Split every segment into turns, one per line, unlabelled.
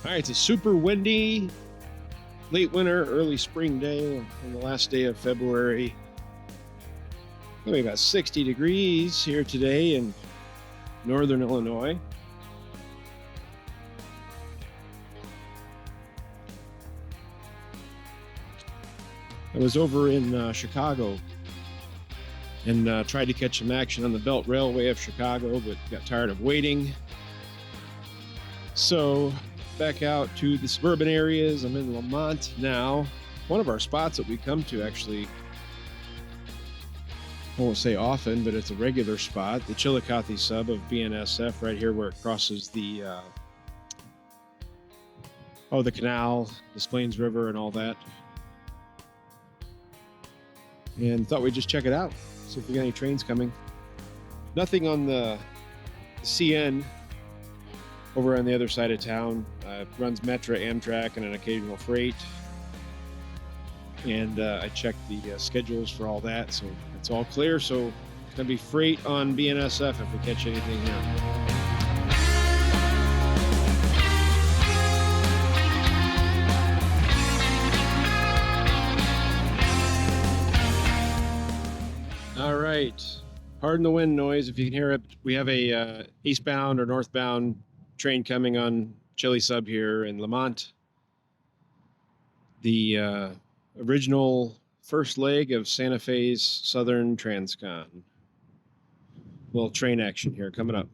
All right, it's a super windy, late winter, early spring day on the last day of February. Only about 60 degrees here today in northern Illinois. I was over in Chicago and tried to catch some action on the Belt Railway of Chicago, but got tired of waiting. So back out to the suburban areas. I'm in Lamont now. One of our spots that we come to, actually, I won't say often, but it's a regular spot, the Chillicothe sub of BNSF, right here where it crosses the canal, the Plains River and all that. And thought we'd just check it out, see if we got any trains coming. Nothing on the CN over on the other side of town. Runs Metra, Amtrak, and an occasional freight. And I checked the schedules for all that, so it's all clear. So it's going to be freight on BNSF if we catch anything here. All right. Pardon the wind noise if you can hear it. We have a eastbound or northbound train coming on Chili Sub here in Lamont. The original first leg of Santa Fe's Southern Transcon. Little train action here coming up.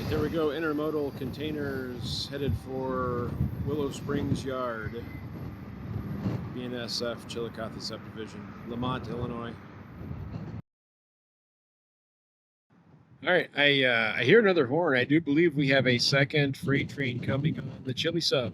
There we go, intermodal containers headed for Willow Springs Yard, BNSF Chillicothe Subdivision, Lamont, Illinois. All right, I hear another horn. I do believe we have a second freight train coming on the Chili Sub.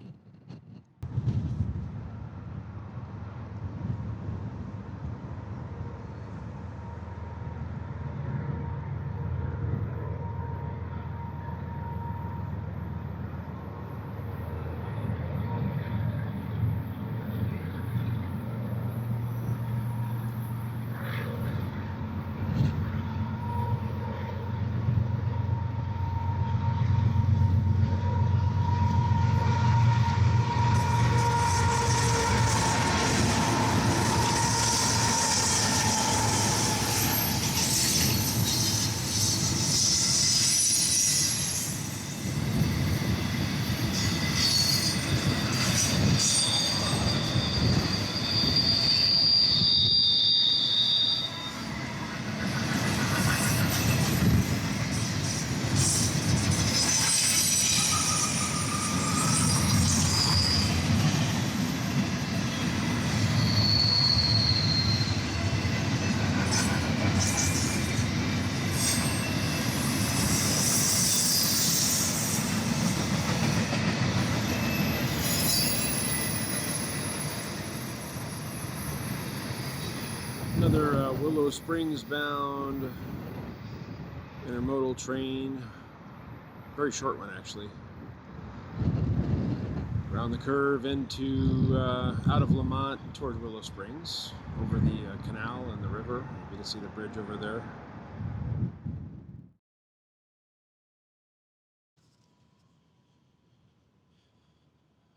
Another Willow Springs bound intermodal train. Very short one, actually. Around the curve into out of Lamont toward Willow Springs, over the canal and the river. You can see the bridge over there.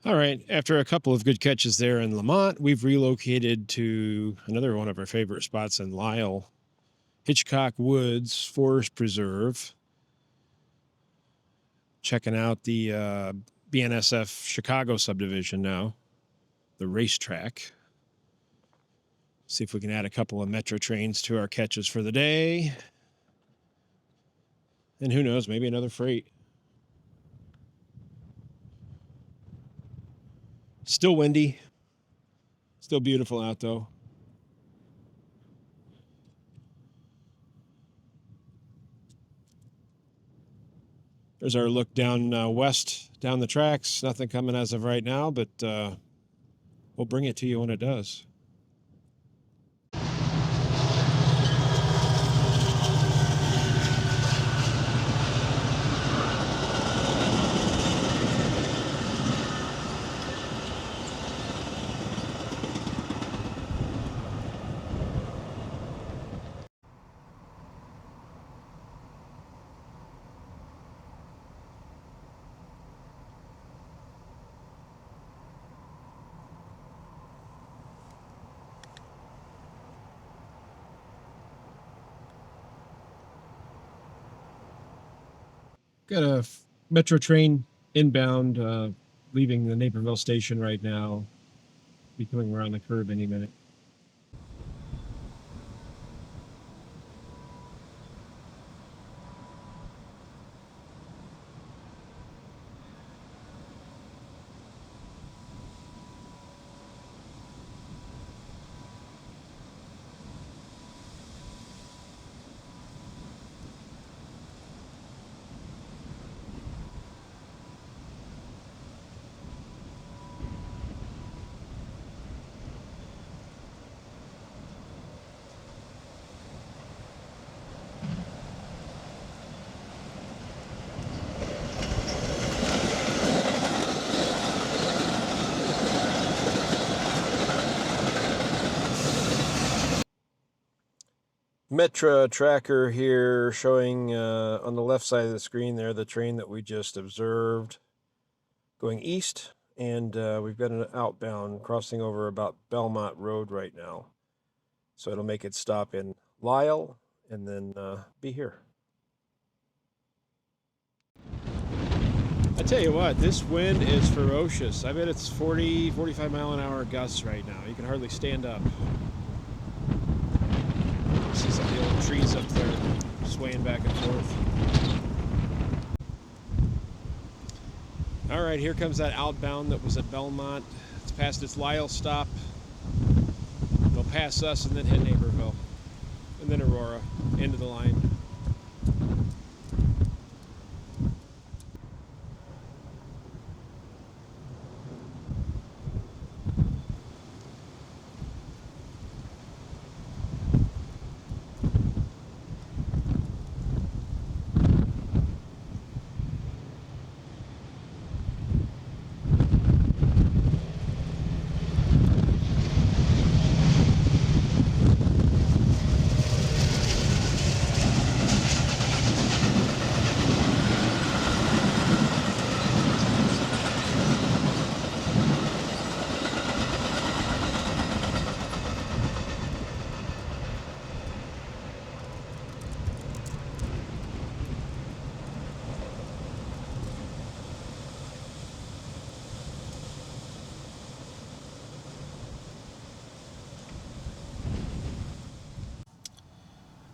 All right, after a couple of good catches there in Lamont, we've relocated to another one of our favorite spots in Lisle, Hitchcock Woods Forest Preserve. Checking out the BNSF Chicago Subdivision now, the racetrack. See if we can add a couple of Metro trains to our catches for the day. And who knows, maybe another freight. Still windy. Still beautiful out, though. There's our look down west, down the tracks. Nothing coming as of right now, but we'll bring it to you when it does. Got a Metro train inbound, leaving the Naperville station right now. Be coming around the curve any minute. Metra tracker here showing on the left side of the screen there the train that we just observed going east, and we've got an outbound crossing over about Belmont Road right now, so it'll make it stop in Lisle and then be here. I tell you what, this wind is ferocious. I bet it's 40-45 mile an hour gusts right now. You can hardly stand up. See some of the old trees up there swaying back and forth. All right, here comes that outbound that was at Belmont. It's past its Lisle stop. They'll pass us and then hit Naperville. And then Aurora, end of the line.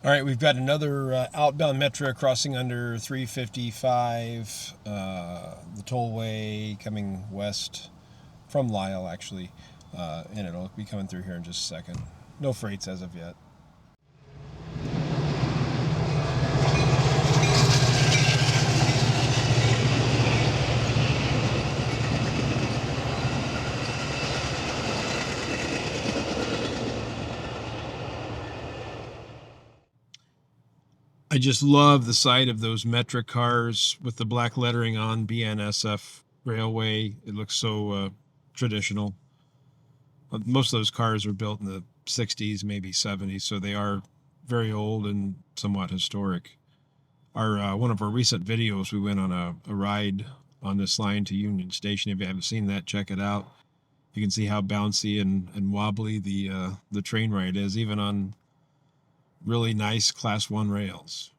All right, we've got another outbound Metro crossing under 355, the tollway coming west from Lisle, actually, and it'll be coming through here in just a second. No freights as of yet. I just love the sight of those Metra cars with the black lettering on BNSF Railway. It looks so traditional. Most of those cars were built in the 60s, maybe 70s, so they are very old and somewhat historic. One of our recent videos, we went on a ride on this line to Union Station. If you haven't seen that, check it out. You can see how bouncy and wobbly the train ride is, even on really nice Class 1 rails.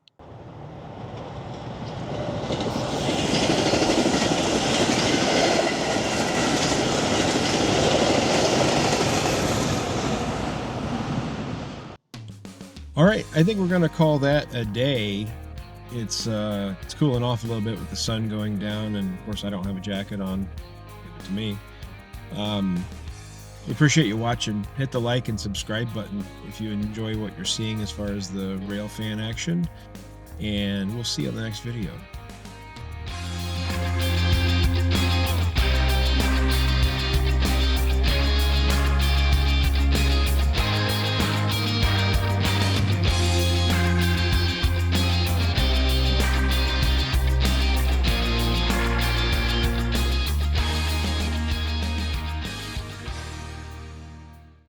All right, I think we're gonna call that a day. It's cooling off a little bit with the sun going down, and of course I don't have a jacket on. Give it to me. We appreciate you watching. Hit the like and subscribe button if you enjoy what you're seeing as far as the Railfan action, and we'll see you on the next video.